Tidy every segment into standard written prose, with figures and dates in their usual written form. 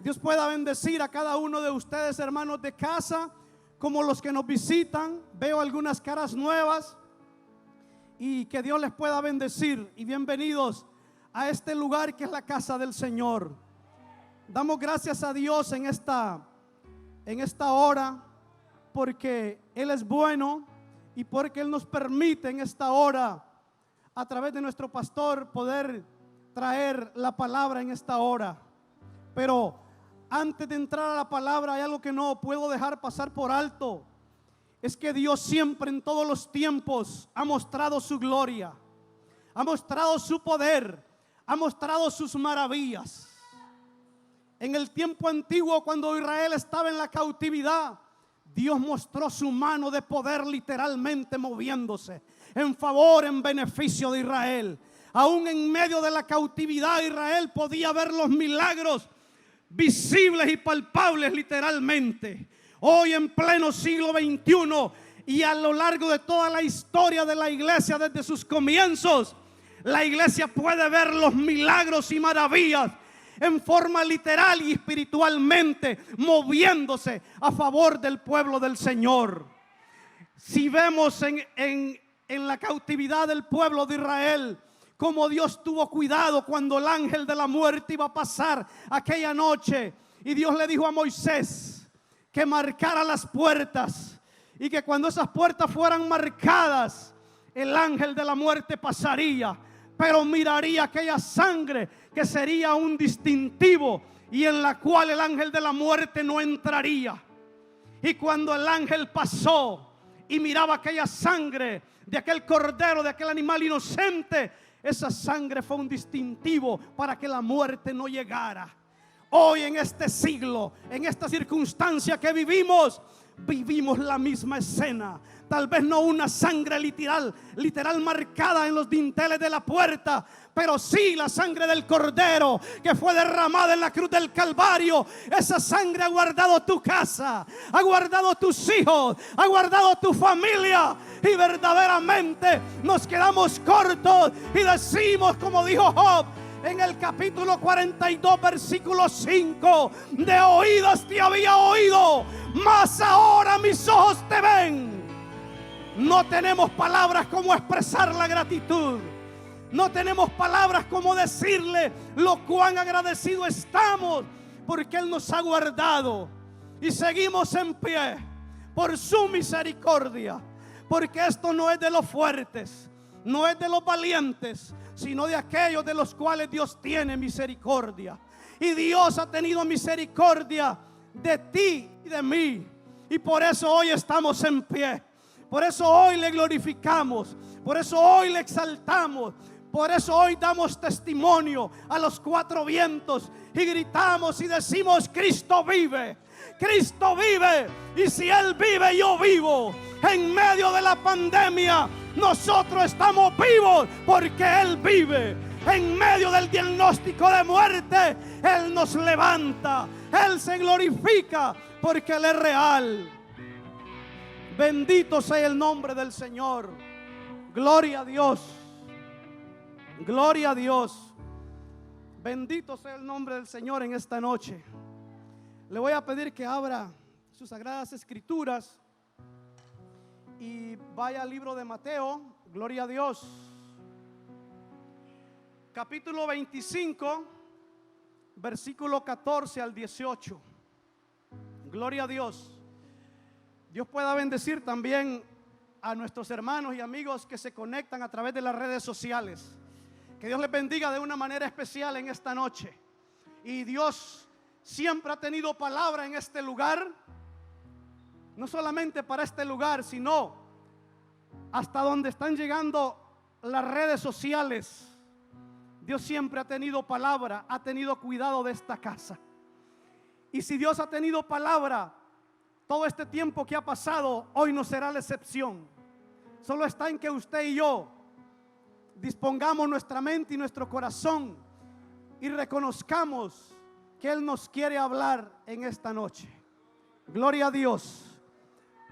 Dios pueda bendecir a cada uno de ustedes, hermanos de casa, como los que nos visitan. Veo algunas caras nuevas y que Dios les pueda bendecir. Y bienvenidos a este lugar que es la casa del Señor. Damos gracias a Dios en esta hora, porque Él es bueno y porque Él nos permite en esta hora, a través de nuestro pastor, poder traer la palabra en esta hora. Pero antes de entrar a la palabra, hay algo que no puedo dejar pasar por alto. Es que Dios siempre, en todos los tiempos, ha mostrado su gloria, ha mostrado su poder, ha mostrado sus maravillas. En el tiempo antiguo, cuando Israel estaba en la cautividad, Dios mostró su mano de poder literalmente moviéndose en favor, en beneficio de Israel. Aún en medio de la cautividad, Israel podía ver los milagros visibles y palpables literalmente. Hoy, en pleno siglo XXI, y a lo largo de toda la historia de la iglesia desde sus comienzos, la iglesia puede ver los milagros y maravillas en forma literal y espiritualmente moviéndose a favor del pueblo del Señor. Si vemos en la cautividad del pueblo de Israel, como Dios tuvo cuidado cuando el ángel de la muerte iba a pasar aquella noche, y Dios le dijo a Moisés que marcara las puertas, y que cuando esas puertas fueran marcadas, el ángel de la muerte pasaría, pero miraría aquella sangre que sería un distintivo y en la cual el ángel de la muerte no entraría. Y cuando el ángel pasó y miraba aquella sangre de aquel cordero, de aquel animal inocente, esa sangre fue un distintivo para que la muerte no llegara. Hoy, en este siglo, en esta circunstancia que vivimos la misma escena. Tal vez no una sangre literal marcada en los dinteles de la puerta, pero sí la sangre del cordero que fue derramada en la cruz del Calvario. Esa sangre ha guardado tu casa, ha guardado tus hijos, ha guardado tu familia. Y verdaderamente nos quedamos cortos y decimos, como dijo Job en el capítulo 42, versículo 5: de oídas te había oído, mas ahora mis ojos te ven. No tenemos palabras como expresar la gratitud. No tenemos palabras como decirle lo cuán agradecido estamos, porque Él nos ha guardado y seguimos en pie por su misericordia. Porque esto no es de los fuertes, no es de los valientes, sino de aquellos de los cuales Dios tiene misericordia. Y Dios ha tenido misericordia de ti y de mí, y por eso hoy estamos en pie. Por eso hoy le glorificamos, por eso hoy le exaltamos, por eso hoy damos testimonio a los cuatro vientos y gritamos y decimos: Cristo vive, Cristo vive. Y si Él vive, yo vivo. En medio de la pandemia, nosotros estamos vivos porque Él vive. En medio del diagnóstico de muerte, Él nos levanta, Él se glorifica porque Él es real. Bendito sea el nombre del Señor. Gloria a Dios. Gloria a Dios. Bendito sea el nombre del Señor en esta noche. Le voy a pedir que abra sus sagradas escrituras y vaya al libro de Mateo. Gloria a Dios. Capítulo 25, versículo 14 al 18. Gloria a Dios. Dios pueda bendecir también a nuestros hermanos y amigos que se conectan a través de las redes sociales. Que Dios les bendiga de una manera especial en esta noche. Y Dios siempre ha tenido palabra en este lugar. No solamente para este lugar, sino hasta donde están llegando las redes sociales. Dios siempre ha tenido palabra, ha tenido cuidado de esta casa. Y si Dios ha tenido palabra todo este tiempo que ha pasado, hoy no será la excepción. Solo está en que usted y yo dispongamos nuestra mente y nuestro corazón y reconozcamos que Él nos quiere hablar en esta noche. Gloria a Dios.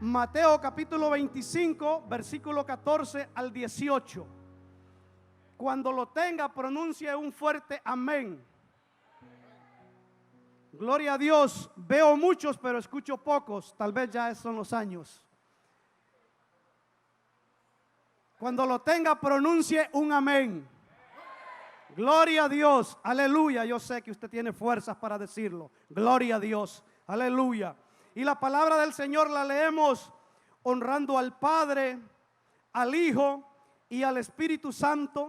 Mateo capítulo 25, versículo 14 al 18. Cuando lo tenga, pronuncie un fuerte amén. Gloria a Dios. Veo muchos, pero escucho pocos. Tal vez ya son los años. Cuando lo tenga, pronuncie un amén. Gloria a Dios. Aleluya. Yo sé que usted tiene fuerzas para decirlo. Gloria a Dios. Aleluya. Y la palabra del Señor la leemos honrando al Padre, al Hijo y al Espíritu Santo.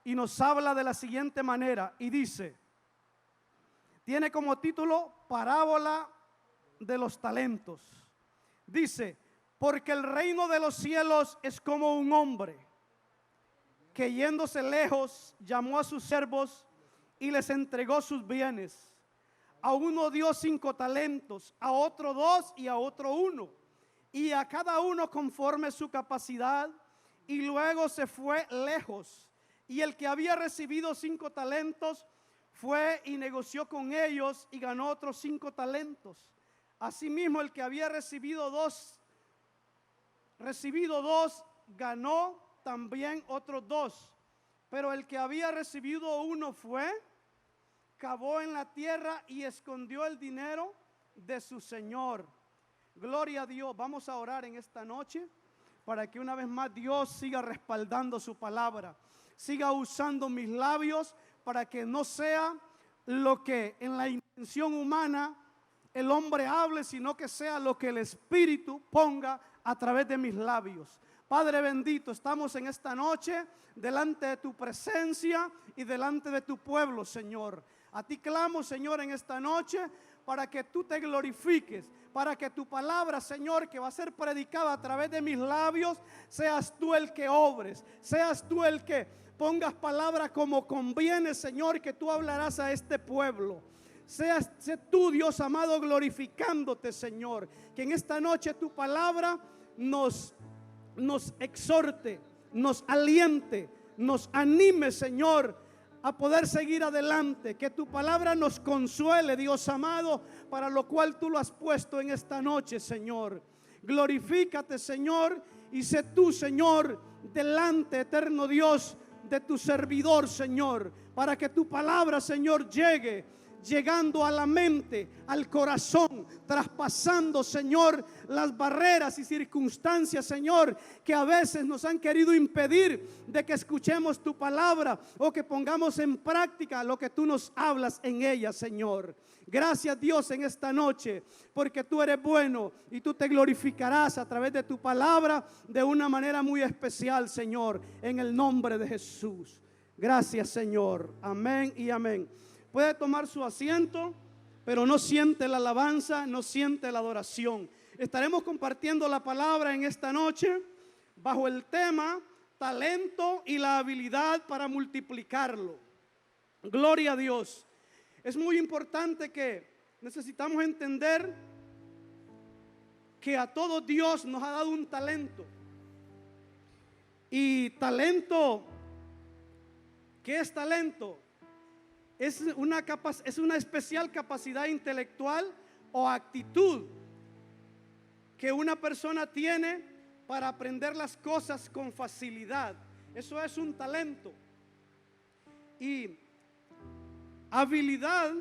Y nos habla de la siguiente manera. Y dice, tiene como título Parábola de los talentos. Dice, porque el reino de los cielos es como un hombre que yéndose lejos llamó a sus siervos y les entregó sus bienes. A uno dio 5 talentos, a otro 2 y a otro 1, y a cada uno conforme su capacidad, y luego se fue lejos. Y el que había recibido 5 talentos fue y negoció con ellos y ganó otros 5 talentos. Asimismo, el que había recibido dos, ganó también otros 2. Pero el que había recibido 1 fue, cavó en la tierra y escondió el dinero de su señor. Gloria a Dios. Vamos a orar en esta noche para que una vez más Dios siga respaldando su palabra, siga usando mis labios para que no sea lo que en la intención humana el hombre hable, sino que sea lo que el Espíritu ponga a través de mis labios. Padre bendito, estamos en esta noche delante de tu presencia y delante de tu pueblo, Señor. A ti clamo, Señor, en esta noche para que tú te glorifiques, para que tu palabra, Señor, que va a ser predicada a través de mis labios, seas tú el que obres, seas tú el que pongas palabra como conviene, Señor, que tú hablarás a este pueblo. Sé tú, Dios amado, glorificándote, Señor. Que en esta noche tu palabra nos exhorte, nos aliente, nos anime, Señor, a poder seguir adelante. Que tu palabra nos consuele, Dios amado, para lo cual tú lo has puesto en esta noche, Señor. Glorifícate, Señor, y sé tú, Señor, delante, eterno Dios, de tu servidor, Señor, para que tu palabra, Señor, llegando a la mente, al corazón, traspasando, Señor, las barreras y circunstancias, Señor, que a veces nos han querido impedir de que escuchemos tu palabra o que pongamos en práctica lo que tú nos hablas en ella, Señor. Gracias, Dios, en esta noche, porque tú eres bueno y tú te glorificarás a través de tu palabra de una manera muy especial, Señor, en el nombre de Jesús. Gracias, Señor. Amén y amén. Puede tomar su asiento, pero no siente la alabanza, no siente la adoración. Estaremos compartiendo la palabra en esta noche bajo el tema talento y la habilidad para multiplicarlo. Gloria a Dios. Es muy importante que necesitamos entender que a todos Dios nos ha dado un talento. Y talento, ¿qué es talento? Es una especial capacidad intelectual o actitud que una persona tiene para aprender las cosas con facilidad. Eso es un talento. Y habilidad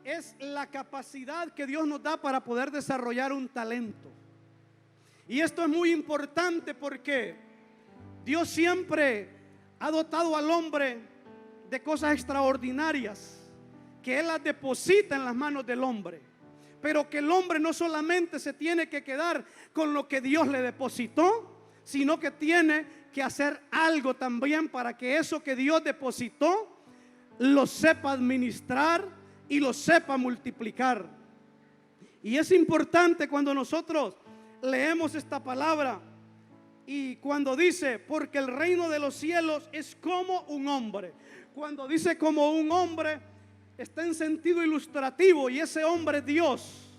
es la capacidad que Dios nos da para poder desarrollar un talento. Y esto es muy importante porque Dios siempre ha dotado al hombre de cosas extraordinarias que Él las deposita en las manos del hombre. Pero que el hombre no solamente se tiene que quedar con lo que Dios le depositó, sino que tiene que hacer algo también para que eso que Dios depositó lo sepa administrar y lo sepa multiplicar. Y es importante cuando nosotros leemos esta palabra y cuando dice, porque el reino de los cielos es como un hombre. Cuando dice como un hombre, está en sentido ilustrativo, y ese hombre es Dios.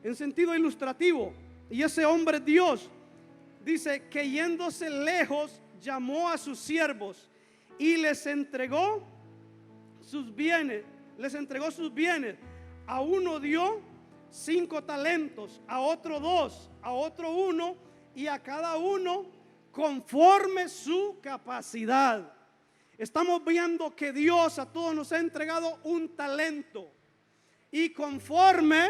En sentido ilustrativo, y ese hombre es Dios. Dice que yéndose lejos llamó a sus siervos y les entregó sus bienes. Les entregó sus bienes. A uno dio 5 talentos, a otro 2, a otro 1, y a cada uno conforme su capacidad. estamos viendo que Dios a todos nos ha entregado un talento. Y conforme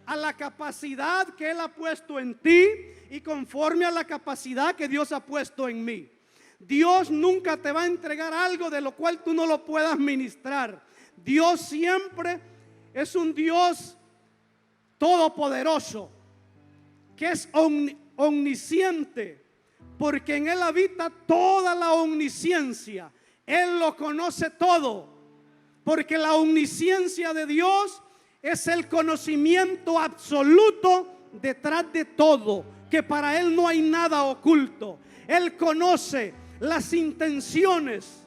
a la capacidad que Él ha puesto en ti y conforme a la capacidad que Dios ha puesto en mí. Dios nunca te va a entregar algo de lo cual tú no lo puedas ministrar. Dios siempre es un Dios todopoderoso, que es omnisciente, porque en Él habita toda la omnisciencia. Él lo conoce todo, porque la omnisciencia de Dios es el conocimiento absoluto detrás de todo, que para Él no hay nada oculto. Él conoce las intenciones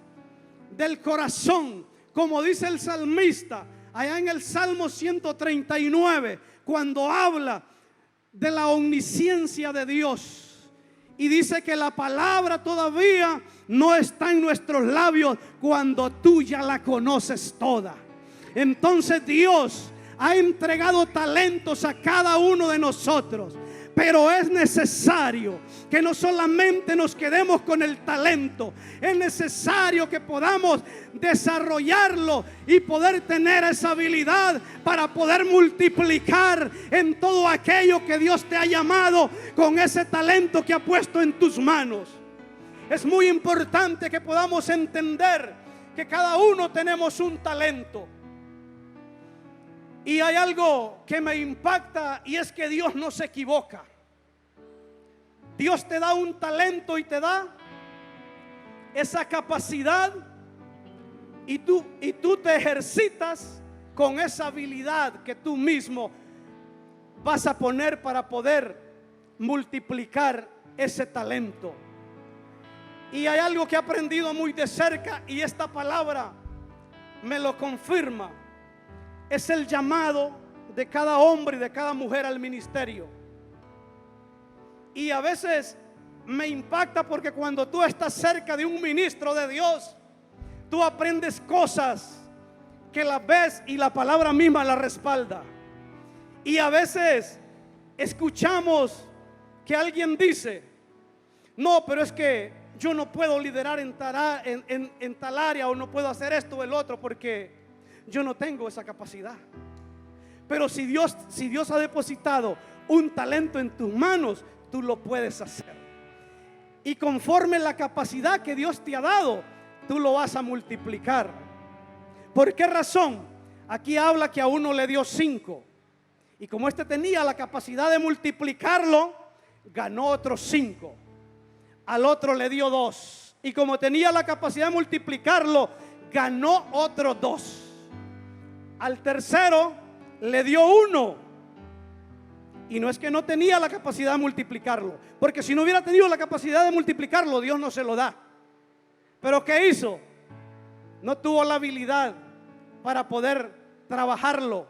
del corazón, como dice el salmista allá en el Salmo 139, cuando habla de la omnisciencia de Dios, y dice que la palabra todavía no está en nuestros labios cuando tú ya la conoces toda. Entonces Dios ha entregado talentos a cada uno de nosotros, pero es necesario que no solamente nos quedemos con el talento, es necesario que podamos desarrollarlo y poder tener esa habilidad para poder multiplicar en todo aquello que Dios te ha llamado con ese talento que ha puesto en tus manos. Es muy importante que podamos entender que cada uno tenemos un talento. Y hay algo que me impacta, y es que Dios no se equivoca. Dios te da un talento y te da esa capacidad, y tú te ejercitas con esa habilidad que tú mismo vas a poner para poder multiplicar ese talento. Y hay algo que he aprendido muy de cerca, y esta palabra me lo confirma. Es el llamado de cada hombre y de cada mujer al ministerio. Y a veces me impacta porque cuando tú estás cerca de un ministro de Dios, tú aprendes cosas que las ves y la palabra misma la respalda. Y a veces escuchamos que alguien dice: no, pero es que yo no puedo liderar en tal área, o no puedo hacer esto o el otro porque yo no tengo esa capacidad. Pero si Dios ha depositado un talento en tus manos, tú lo puedes hacer. Y conforme la capacidad que Dios te ha dado, tú lo vas a multiplicar. ¿Por qué razón? Aquí habla que a uno le dio 5. Y como este tenía la capacidad de multiplicarlo, ganó otros 5. Al otro le dio 2. Y como tenía la capacidad de multiplicarlo, ganó otros 2. Al tercero le dio 1. Y no es que no tenía la capacidad de multiplicarlo, porque si no hubiera tenido la capacidad de multiplicarlo, Dios no se lo da. Pero ¿qué hizo? No tuvo la habilidad para poder trabajarlo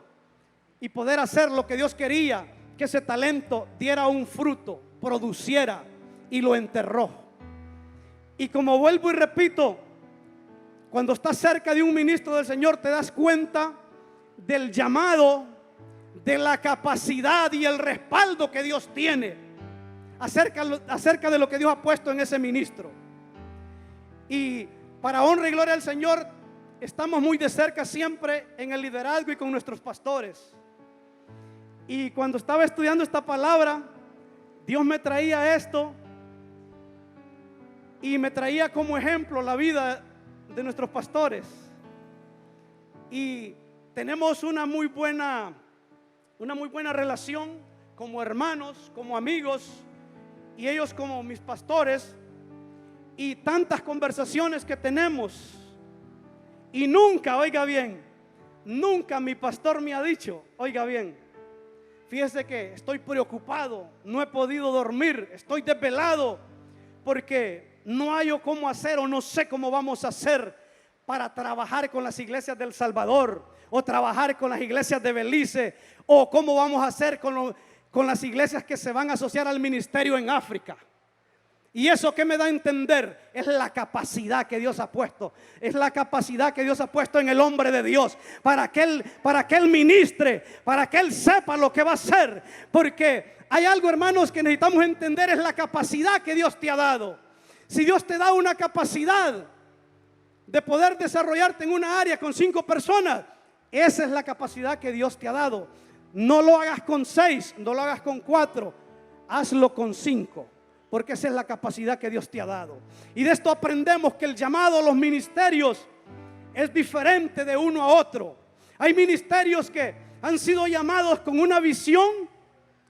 y poder hacer lo que Dios quería, que ese talento diera un fruto, produciera, y lo enterró. Y como vuelvo y repito, cuando estás cerca de un ministro del Señor, te das cuenta del llamado, de la capacidad y el respaldo que Dios tiene acerca de lo que Dios ha puesto en ese ministro. Y para honra y gloria al Señor, estamos muy de cerca siempre en el liderazgo y con nuestros pastores. Y cuando estaba estudiando esta palabra, Dios me traía esto y me traía como ejemplo la vida de nuestros pastores. Y tenemos una muy buena relación como hermanos, como amigos, y ellos como mis pastores, y tantas conversaciones que tenemos. Y nunca, oiga bien, nunca mi pastor me ha dicho: oiga bien, fíjese que estoy preocupado, no he podido dormir, estoy desvelado porque no hallo cómo hacer, o no sé cómo vamos a hacer para trabajar con las iglesias del Salvador, o trabajar con las iglesias de Belice, o cómo vamos a hacer con las iglesias que se van a asociar al ministerio en África. Y eso que me da a entender es la capacidad que Dios ha puesto, es la capacidad que Dios ha puesto en el hombre de Dios, para que él ministre, para que él sepa lo que va a hacer. Porque hay algo, hermanos, que necesitamos entender: es la capacidad que Dios te ha dado. Si Dios te da una capacidad, de poder desarrollarte en una área con 5 personas. Esa es la capacidad que Dios te ha dado. No lo hagas con 6, no lo hagas con 4, hazlo con 5, porque esa es la capacidad que Dios te ha dado. Y de esto aprendemos que el llamado a los ministerios es diferente de uno a otro. Hay ministerios que han sido llamados con una visión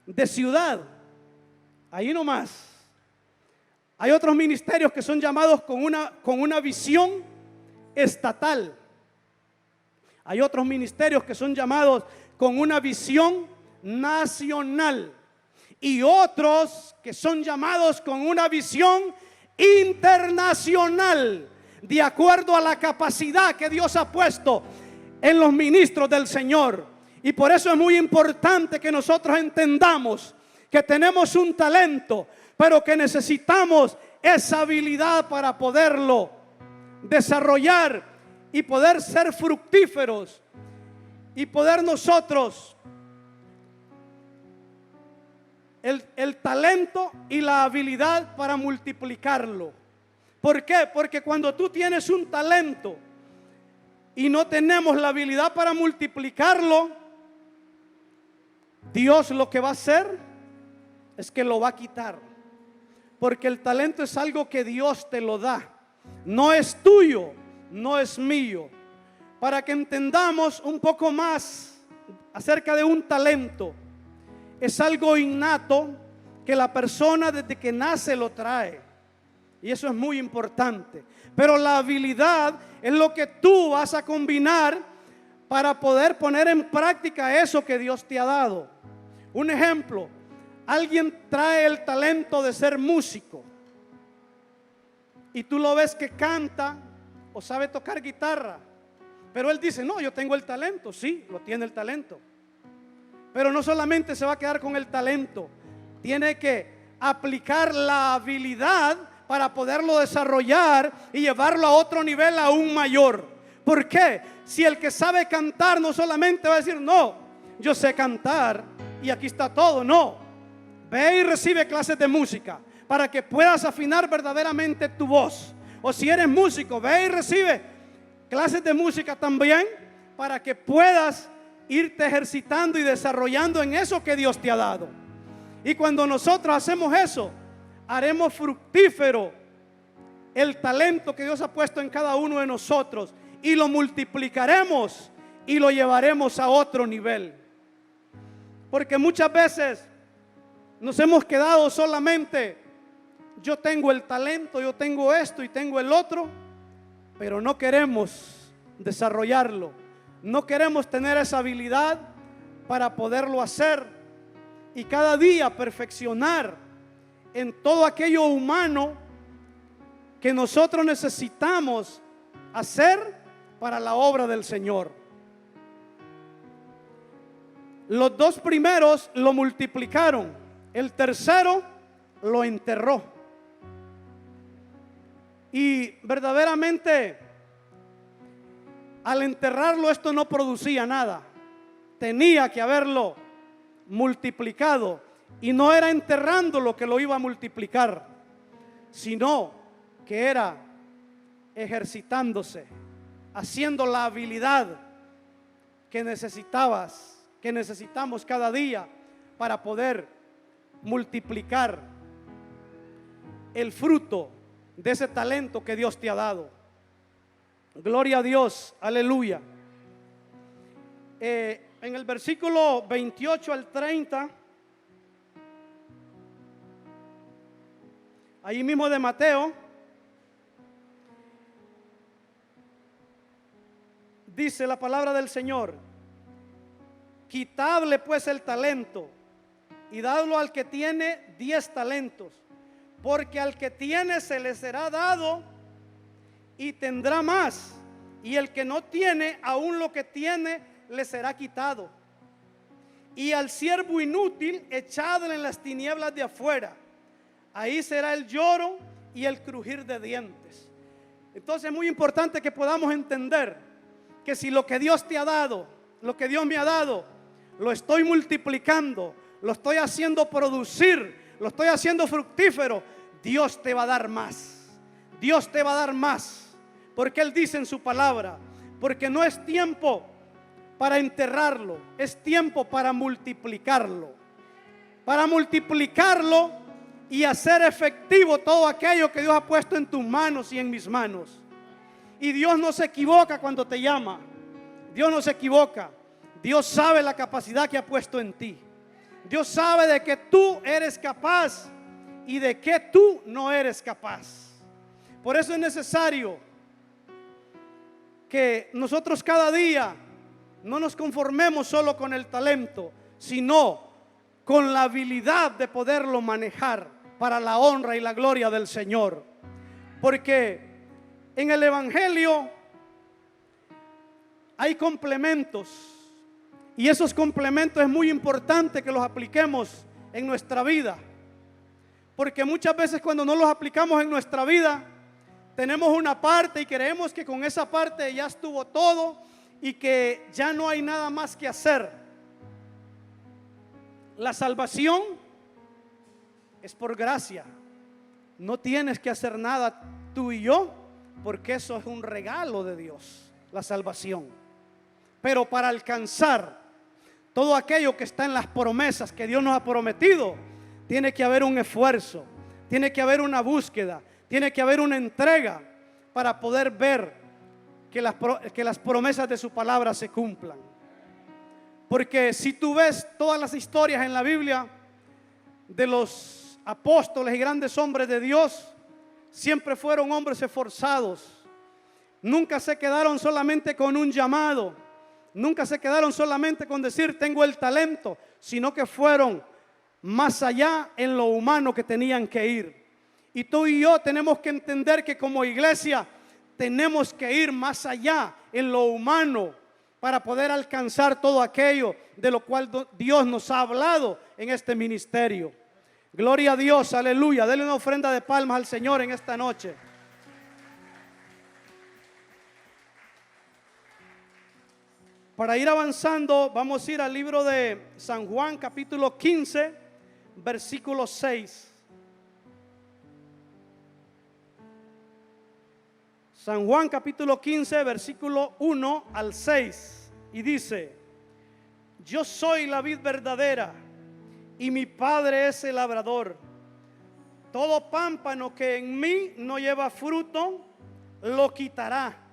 de ciudad, ahí nomás. Hay otros ministerios que son llamados con una visión estatal. Hay otros ministerios que son llamados con una visión nacional. Y otros que son llamados con una visión internacional, de acuerdo a la capacidad que Dios ha puesto en los ministros del Señor. Y por eso es muy importante que nosotros entendamos que tenemos un talento, pero que necesitamos esa habilidad para poderlo desarrollar y poder ser fructíferos y poder nosotros el talento y la habilidad para multiplicarlo. ¿Por qué? Porque cuando tú tienes un talento y no tenemos la habilidad para multiplicarlo, Dios lo que va a hacer es que lo va a quitar. Porque el talento es algo que Dios te lo da, no es tuyo, no es mío. Para que entendamos un poco más acerca de un talento, es algo innato que la persona desde que nace lo trae, y eso es muy importante. Pero la habilidad es lo que tú vas a combinar para poder poner en práctica eso que Dios te ha dado. Un ejemplo: alguien trae el talento de ser músico y tú lo ves que canta o sabe tocar guitarra, pero él dice: no, yo tengo el talento. Sí, lo tiene el talento, pero no solamente se va a quedar con el talento, tiene que aplicar la habilidad para poderlo desarrollar y llevarlo a otro nivel aún mayor. ¿Por qué? Si el que sabe cantar no solamente va a decir: no, yo sé cantar y aquí está todo. No, ve y recibe clases de música para que puedas afinar verdaderamente tu voz. O si eres músico, ve y recibe clases de música también para que puedas irte ejercitando y desarrollando en eso que Dios te ha dado. Y cuando nosotros hacemos eso, haremos fructífero el talento que Dios ha puesto en cada uno de nosotros y lo multiplicaremos y lo llevaremos a otro nivel. Porque muchas veces nos hemos quedado solamente: yo tengo el talento, yo tengo esto y tengo el otro, pero no queremos desarrollarlo, no queremos tener esa habilidad para poderlo hacer y cada día perfeccionar en todo aquello humano que nosotros necesitamos hacer para la obra del Señor. Los 2 primeros lo multiplicaron, el tercero lo enterró. Y verdaderamente, al enterrarlo, esto no producía nada. Tenía que haberlo multiplicado. Y no era enterrando lo que lo iba a multiplicar, sino que era ejercitándose, haciendo la habilidad que necesitamos cada día para poder multiplicar el fruto de ese talento que Dios te ha dado. Gloria a Dios, aleluya. En el versículo 28 al 30, ahí mismo de Mateo, dice la palabra del Señor: quitadle pues el talento y dadlo al que tiene 10 talentos, porque al que tiene se le será dado y tendrá más, y el que no tiene, aún lo que tiene le será quitado. Y al siervo inútil echadle en las tinieblas de afuera, ahí será el lloro y el crujir de dientes. Entonces es muy importante que podamos entender que si lo que Dios te ha dado, lo que Dios me ha dado, lo estoy multiplicando, lo estoy haciendo producir, lo estoy haciendo fructífero, Dios te va a dar más. Dios te va a dar más. Porque Él dice en su palabra, porque no es tiempo para enterrarlo, es tiempo para multiplicarlo. Para multiplicarlo y hacer efectivo todo aquello que Dios ha puesto en tus manos y en mis manos. Y Dios no se equivoca cuando te llama. Dios no se equivoca. Dios sabe la capacidad que ha puesto en ti. Dios sabe de que tú eres capaz y de que tú no eres capaz. Por eso es necesario que nosotros cada día no nos conformemos solo con el talento, sino con la habilidad de poderlo manejar para la honra y la gloria del Señor. Porque en el Evangelio hay complementos, y esos complementos es muy importante que los apliquemos en nuestra vida. Porque muchas veces cuando no los aplicamos en nuestra vida, tenemos una parte y creemos que con esa parte ya estuvo todo y que ya no hay nada más que hacer. La salvación es por gracia. No tienes que hacer nada tú y yo, porque eso es un regalo de Dios, la salvación. Pero para alcanzar todo aquello que está en las promesas que Dios nos ha prometido, tiene que haber un esfuerzo, tiene que haber una búsqueda, tiene que haber una entrega para poder ver que las promesas de su palabra se cumplan. Porque si tú ves todas las historias en la Biblia de los apóstoles y grandes hombres de Dios, siempre fueron hombres esforzados. Nunca se quedaron solamente con un llamado. Nunca se quedaron solamente con decir tengo el talento, sino que fueron más allá en lo humano que tenían que ir. Y tú y yo tenemos que entender que como iglesia tenemos que ir más allá en lo humano para poder alcanzar todo aquello de lo cual Dios nos ha hablado en este ministerio. Gloria a Dios, aleluya. Denle una ofrenda de palmas al Señor en esta noche. Para ir avanzando, vamos a ir al libro de San Juan, capítulo 15, versículo 6. San Juan, capítulo 15, versículo 1 al 6. Y dice: yo soy la vid verdadera y mi Padre es el labrador. Todo pámpano que en mí no lleva fruto, lo quitará.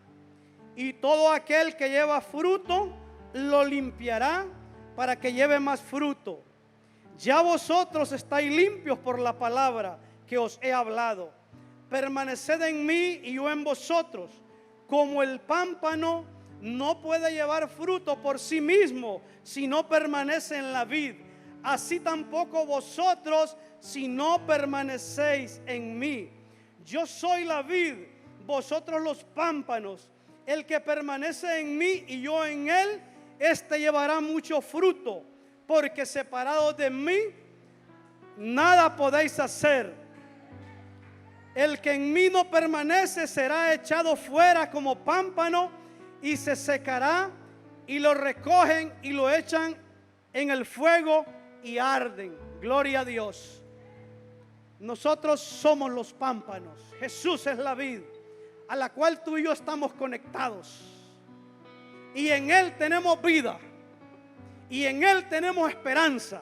Y todo aquel que lleva fruto, lo limpiará para que lleve más fruto. Ya vosotros estáis limpios por la palabra que os he hablado. Permaneced en mí y yo en vosotros. Como el pámpano no puede llevar fruto por sí mismo si no permanece en la vid, así tampoco vosotros si no permanecéis en mí. Yo soy la vid, vosotros los pámpanos. El que permanece en mí y yo en él, este llevará mucho fruto, porque separados de mí nada podéis hacer. El que en mí no permanece será echado fuera como pámpano y se secará, y lo recogen y lo echan en el fuego y arden. Gloria a Dios. Nosotros somos los pámpanos. Jesús es la vid a la cual tú y yo estamos conectados, y en Él tenemos vida, y en Él tenemos esperanza,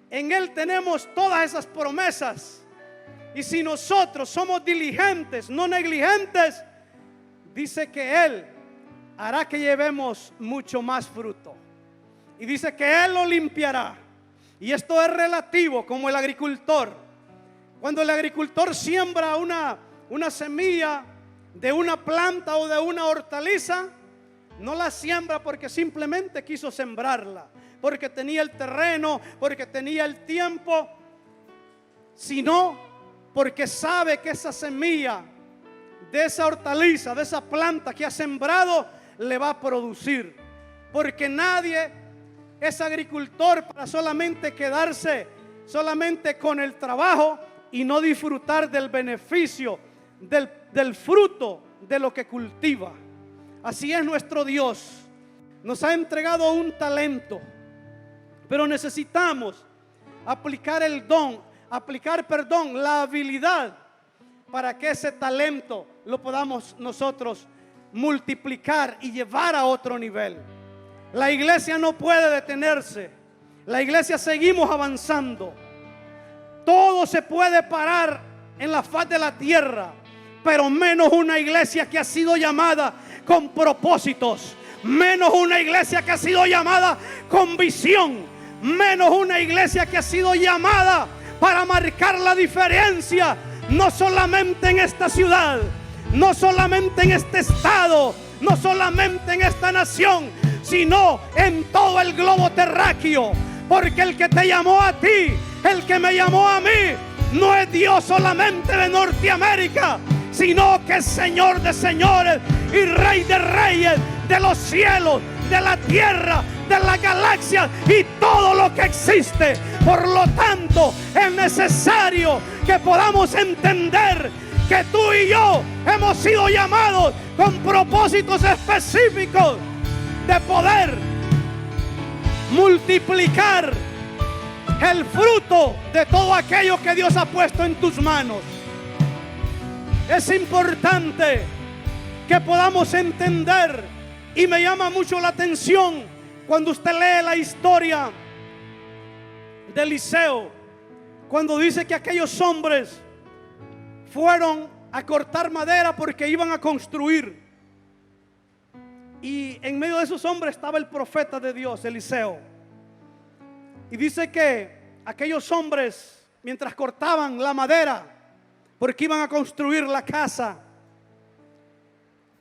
en Él tenemos todas esas promesas. Y si nosotros somos diligentes, no negligentes, dice que Él hará que llevemos mucho más fruto, y dice que Él lo limpiará. Y esto es relativo, como el agricultor. Cuando el agricultor siembra una semilla de una planta o de una hortaliza, no la siembra porque simplemente quiso sembrarla, porque tenía el terreno, porque tenía el tiempo, sino porque sabe que esa semilla de esa hortaliza, de esa planta que ha sembrado, le va a producir. Porque nadie es agricultor para solamente quedarse solamente con el trabajo y no disfrutar del beneficio, del fruto de lo que cultiva. Así es nuestro Dios. Nos ha entregado un talento, pero necesitamos aplicar la habilidad para que ese talento lo podamos nosotros multiplicar y llevar a otro nivel. La iglesia no puede detenerse. La iglesia seguimos avanzando. Todo se puede parar en la faz de la tierra, pero menos una iglesia que ha sido llamada con propósitos, menos una iglesia que ha sido llamada con visión, menos una iglesia que ha sido llamada para marcar la diferencia, no solamente en esta ciudad, no solamente en este estado, no solamente en esta nación, sino en todo el globo terráqueo. Porque el que te llamó a ti, el que me llamó a mí, no es Dios solamente de Norteamérica, sino que es Señor de señores y Rey de reyes, de los cielos, de la tierra, de la galaxia y todo lo que existe. Por lo tanto, es necesario que podamos entender que tú y yo hemos sido llamados con propósitos específicos de poder multiplicar el fruto de todo aquello que Dios ha puesto en tus manos. Es importante que podamos entender, y me llama mucho la atención cuando usted lee la historia de Eliseo, cuando dice que aquellos hombres fueron a cortar madera porque iban a construir, y en medio de esos hombres estaba el profeta de Dios, Eliseo. Y dice que aquellos hombres, mientras cortaban la madera porque iban a construir la casa,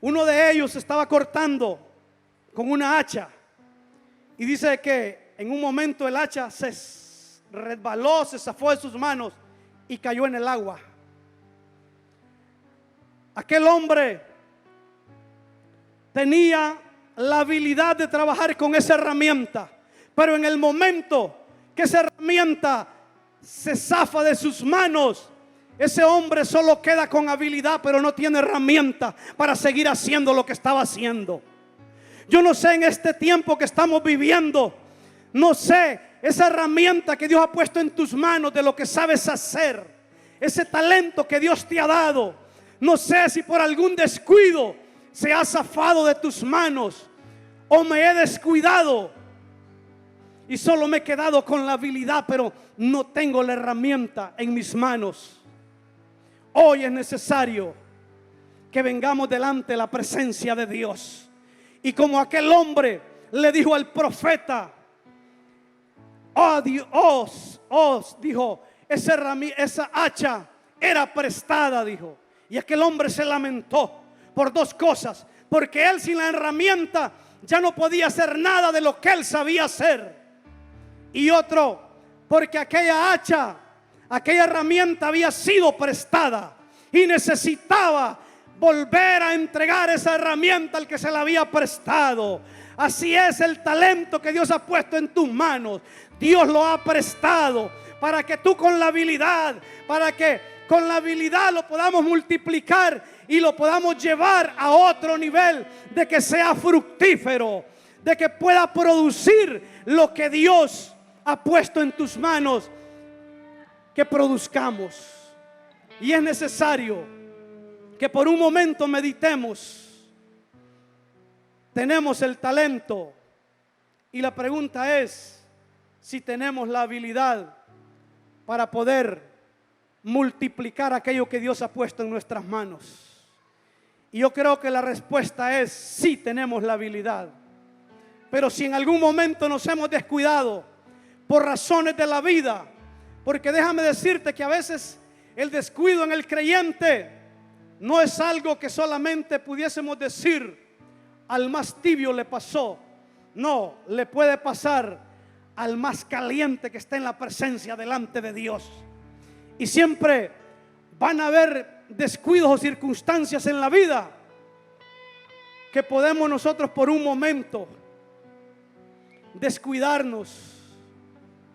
uno de ellos estaba cortando con una hacha, y dice que en un momento el hacha se resbaló, se zafó de sus manos y cayó en el agua. Aquel hombre tenía la habilidad de trabajar con esa herramienta, pero en el momento que esa herramienta se zafa de sus manos, ese hombre solo queda con habilidad, pero no tiene herramienta para seguir haciendo lo que estaba haciendo. Yo no sé, en este tiempo que estamos viviendo, no sé, esa herramienta que Dios ha puesto en tus manos, de lo que sabes hacer, ese talento que Dios te ha dado, no sé si por algún descuido se ha zafado de tus manos, o me he descuidado y solo me he quedado con la habilidad, pero no tengo la herramienta en mis manos. Hoy es necesario que vengamos delante de la presencia de Dios, y como aquel hombre le dijo al profeta: oh Dios, dijo, esa hacha era prestada, dijo. Y aquel hombre se lamentó por dos cosas: porque él sin la herramienta ya no podía hacer nada de lo que él sabía hacer, y otro, porque aquella hacha, aquella herramienta había sido prestada y necesitaba volver a entregar esa herramienta al que se la había prestado. Así es el talento que Dios ha puesto en tus manos. Dios lo ha prestado para que tú con la habilidad, lo podamos multiplicar y lo podamos llevar a otro nivel, de que sea fructífero, de que pueda producir lo que Dios ha puesto en tus manos, que produzcamos. Y es necesario que por un momento meditemos. Tenemos el talento, y la pregunta es si tenemos la habilidad para poder multiplicar aquello que Dios ha puesto en nuestras manos. Y yo creo que la respuesta es sí, tenemos la habilidad. Pero si en algún momento nos hemos descuidado por razones de la vida, porque déjame decirte que a veces el descuido en el creyente no es algo que solamente pudiésemos decir al más tibio le pasó. No, le puede pasar al más caliente que está en la presencia delante de Dios. Y siempre van a haber descuidos o circunstancias en la vida que podemos nosotros por un momento descuidarnos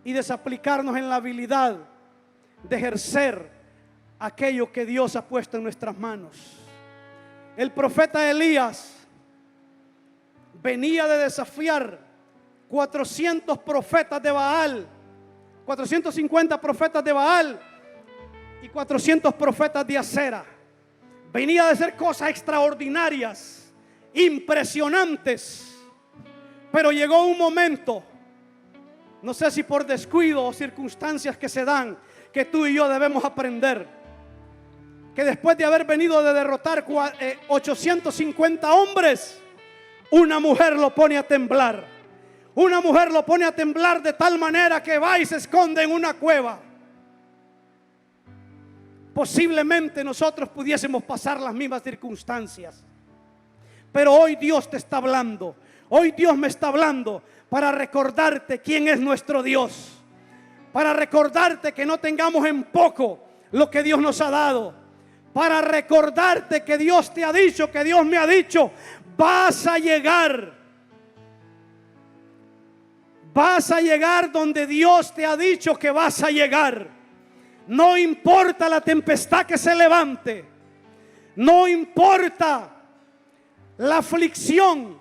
y desaplicarnos en la habilidad de ejercer aquello que Dios ha puesto en nuestras manos. El profeta Elías venía de desafiar 400 profetas de Baal, 450 profetas de Baal y 400 profetas de Acera. venía de hacer cosas extraordinarias, impresionantes. Pero llegó un momento, no sé si por descuido o circunstancias que se dan, que tú y yo debemos aprender. Que después de haber venido de derrotar 850 hombres, una mujer lo pone a temblar. Una mujer lo pone a temblar de tal manera que va y se esconde en una cueva. Posiblemente nosotros pudiésemos pasar las mismas circunstancias. Pero hoy Dios te está hablando. Hoy Dios me está hablando para recordarte quién es nuestro Dios. Para recordarte que no tengamos en poco lo que Dios nos ha dado. Para recordarte que Dios te ha dicho, que Dios me ha dicho, vas a llegar. Vas a llegar donde Dios te ha dicho que vas a llegar. No importa la tempestad que se levante. No importa la aflicción.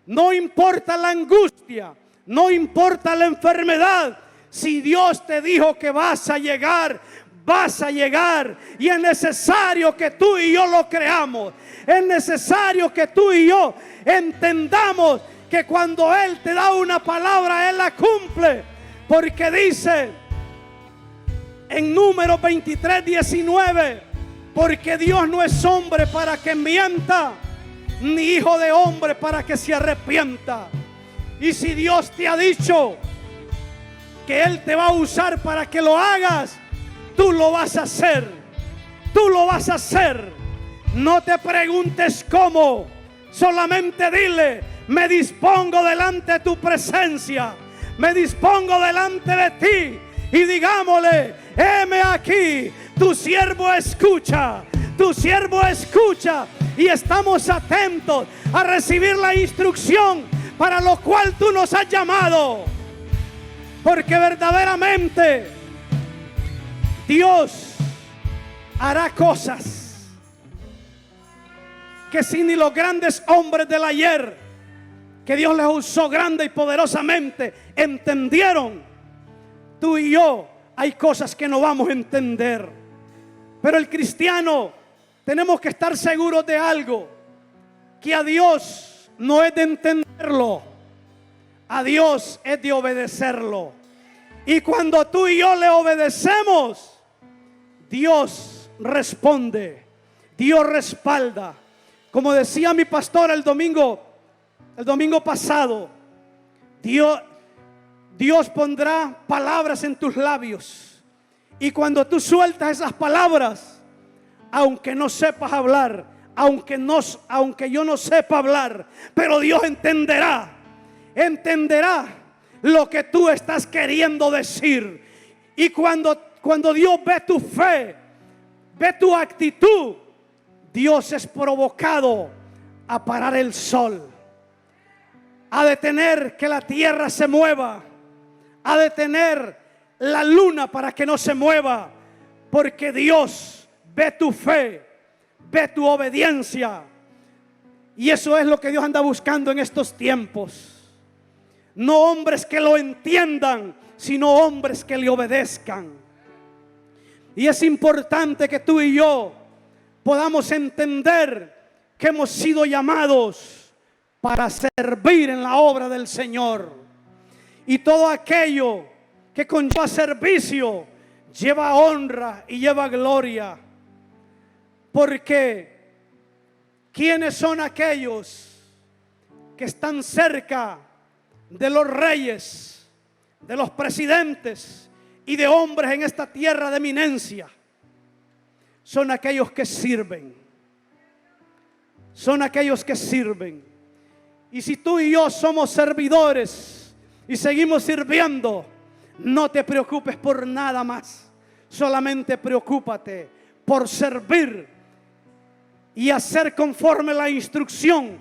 No importa la angustia. No importa la enfermedad. Si Dios te dijo que vas a llegar, vas a llegar. Y es necesario que tú y yo lo creamos. Es necesario que tú y yo entendamos que cuando Él te da una palabra, Él la cumple. Porque dice en Números 23:19, porque Dios no es hombre para que mienta, ni hijo de hombre para que se arrepienta. Y si Dios te ha dicho que Él te va a usar para que lo hagas, tú lo vas a hacer. Tú lo vas a hacer. No te preguntes cómo. Solamente dile: me dispongo delante de tu presencia. Me dispongo delante de ti. Y digámosle: heme aquí, tu siervo escucha. Tu siervo escucha. Y estamos atentos a recibir la instrucción para lo cual tú nos has llamado. Porque verdaderamente Dios hará cosas que si ni los grandes hombres del ayer, que Dios les usó grande y poderosamente, entendieron, tú y yo hay cosas que no vamos a entender. Pero el cristiano tenemos que estar seguros de algo: que a Dios no es de entenderlo, a Dios es de obedecerlo. Y cuando tú y yo le obedecemos, Dios responde, Dios respalda. Como decía mi pastor el domingo pasado, Dios pondrá palabras en tus labios. Y cuando tú sueltas esas palabras, aunque no sepas hablar, aunque yo no sepa hablar, pero Dios entenderá lo que tú estás queriendo decir. Y cuando Dios ve tu fe, ve tu actitud, Dios es provocado a parar el sol, a detener que la tierra se mueva, a detener la luna para que no se mueva, porque Dios ve tu fe, ve tu obediencia. Y eso es lo que Dios anda buscando en estos tiempos. No hombres que lo entiendan, sino hombres que le obedezcan. Y es importante que tú y yo podamos entender que hemos sido llamados para servir en la obra del Señor. Y todo aquello que conlleva servicio lleva honra y lleva gloria. Porque ¿quiénes son aquellos que están cerca de los reyes, de los presidentes y de hombres en esta tierra de eminencia? Son aquellos que sirven. Son aquellos que sirven. Y si tú y yo somos servidores y seguimos sirviendo, no te preocupes por nada más. Solamente preocúpate por servir y hacer conforme la instrucción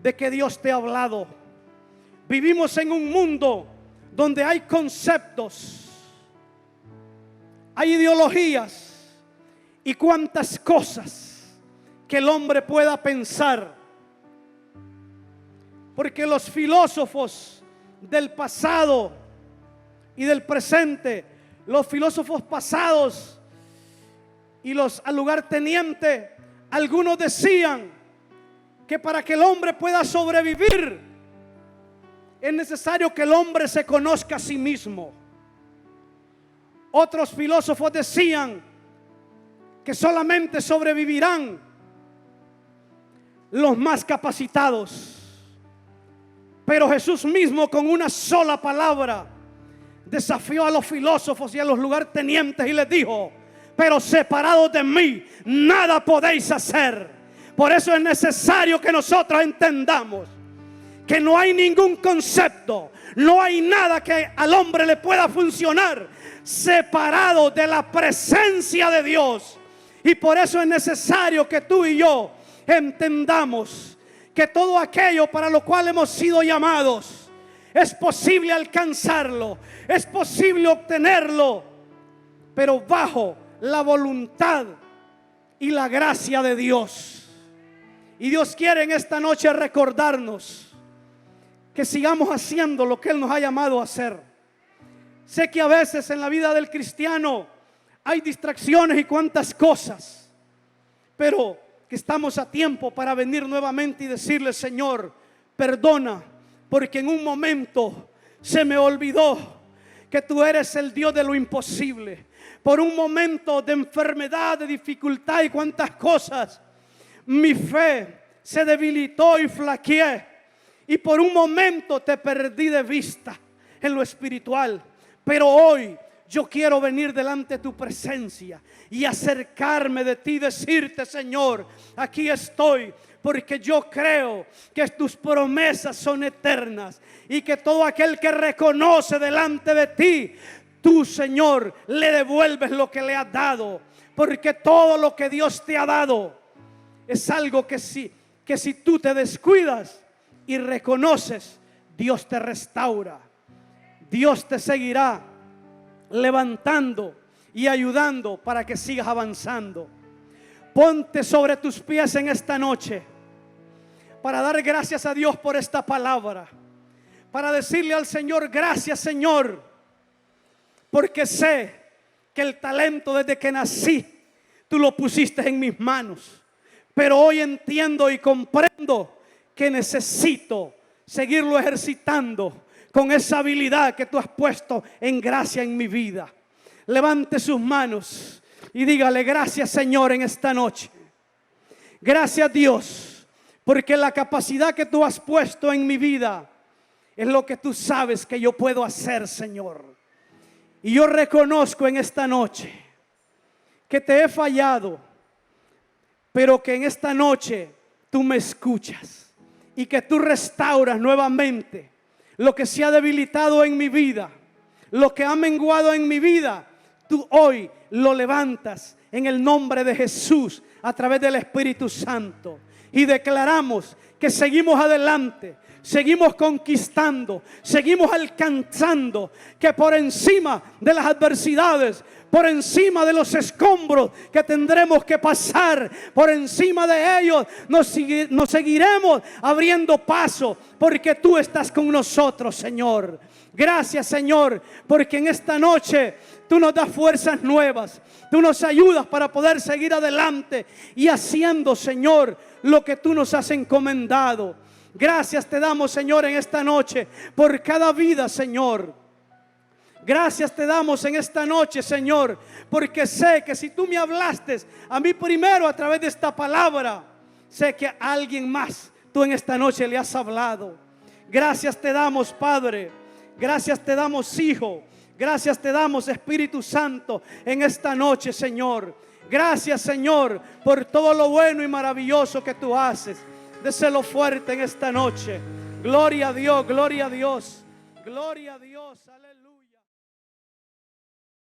de que Dios te ha hablado. Vivimos en un mundo donde hay conceptos, hay ideologías y cuantas cosas que el hombre pueda pensar. Porque los filósofos del pasado y del presente, los filósofos pasados y los lugartenientes, Algunos decían que para que el hombre pueda sobrevivir es necesario que el hombre se conozca a sí mismo. Otros filósofos decían que solamente sobrevivirán los más capacitados. Pero Jesús mismo, con una sola palabra, desafió a los filósofos y a los lugartenientes y les dijo: pero separados de mí nada podéis hacer. Por eso es necesario que nosotros entendamos que no hay ningún concepto, no hay nada que al hombre le pueda funcionar separado de la presencia de Dios. Y por eso es necesario que tú y yo entendamos que todo aquello para lo cual hemos sido llamados es posible alcanzarlo, es posible obtenerlo, pero bajo la voluntad y la gracia de Dios. Y Dios quiere en esta noche recordarnos que sigamos haciendo lo que Él nos ha llamado a hacer. Sé que a veces en la vida del cristiano hay distracciones y cuantas cosas, pero que estamos a tiempo para venir nuevamente y decirle: Señor, perdona, porque en un momento se me olvidó que tú eres el Dios de lo imposible. Por un momento de enfermedad, de dificultad y cuantas cosas, mi fe se debilitó y flaqueé, y por un momento te perdí de vista en lo espiritual. Pero hoy yo quiero venir delante de tu presencia y acercarme de ti y decirte: Señor, aquí estoy, porque yo creo que tus promesas son eternas y que todo aquel que reconoce delante de ti, tú, Señor, le devuelves lo que le has dado, porque todo lo que Dios te ha dado es algo que si tú te descuidas y reconoces, Dios te restaura. Dios te seguirá levantando y ayudando para que sigas avanzando. Ponte sobre tus pies en esta noche para dar gracias a Dios por esta palabra, para decirle al Señor: gracias, Señor, porque sé que el talento desde que nací tú lo pusiste en mis manos, pero hoy entiendo y comprendo que necesito seguirlo ejercitando con esa habilidad que tú has puesto en gracia en mi vida. Levante sus manos y dígale: gracias, Señor, en esta noche. Gracias, Dios, porque la capacidad que tú has puesto en mi vida es lo que tú sabes que yo puedo hacer, Señor. Y yo reconozco en esta noche que te he fallado, pero que en esta noche tú me escuchas y que tú restauras nuevamente lo que se ha debilitado en mi vida, lo que ha menguado en mi vida. Tú hoy lo levantas en el nombre de Jesús a través del Espíritu Santo, y declaramos que seguimos adelante, seguimos conquistando, seguimos alcanzando, que por encima de las adversidades, por encima de los escombros que tendremos que pasar, por encima de ellos nos seguiremos abriendo paso, porque tú estás con nosotros, Señor. Gracias, Señor, porque en esta noche tú nos das fuerzas nuevas, tú nos ayudas para poder seguir adelante y haciendo, Señor, lo que tú nos has encomendado. Gracias te damos, Señor, en esta noche por cada vida, Señor. Gracias te damos en esta noche, Señor, porque sé que si tú me hablaste a mí primero a través de esta palabra, sé que a alguien más tú en esta noche le has hablado. Gracias te damos, Padre. Gracias te damos, Hijo. Gracias te damos, Espíritu Santo, en esta noche, Señor. Gracias, Señor, por todo lo bueno y maravilloso que tú haces. Déselo fuerte en esta noche. Gloria a Dios, gloria a Dios, gloria a Dios. Aleluya.